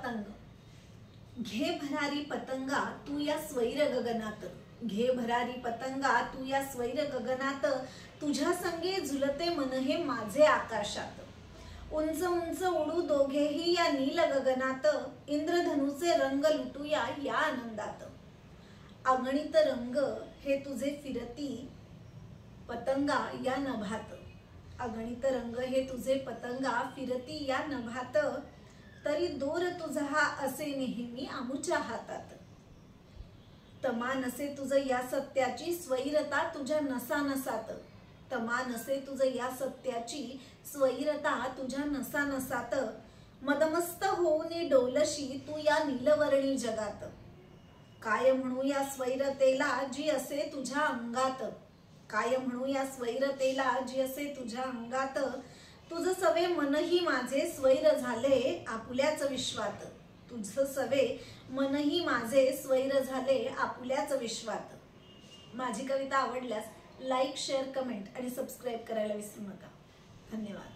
पतंग घे भरारी पतंगा तू या स्वैर गगनात, घे भरारी पतंगा तू या स्वैर गगनात, तुझ्या संगे झुलते मन हे माझे आकाशात, उंच उंच उडू दोघेही या नील गगनात, इंद्रधनुचे रंग लुटूया या आनंदात, अगणित रंग हे तुझे फिरती पतंगा या नभात, अगणित रंग हे तुझे पतंगा फिरती या नभात, तरी दोर तुझा हा असे नेहमी आमुच्या हातात, तमान असे तुझ या सत्याची स्वैरता तुझ्या नसा नसात, तमान असे तुझ या सत्याची स्वैरता तुझ्या नसा नसात, मदमस्त होऊन डोलशी तू या नीलवर्णी जगात, काय म्हणू या स्वैरतेला जी असे तुझ्या अंगात, काय म्हणू या स्वैरतेला जी असे तुझ्या अंगात, तुझ सवे मनही माझे स्वैर झाले आपुल्याच विश्वात, तुझ सवे मनही माझे स्वैर झाले आपुल्याच विश्वात। माझी कविता आवडल्यास लाईक, शेअर, कमेंट आणि सबस्क्राईब करायला विसरू नका। धन्यवाद।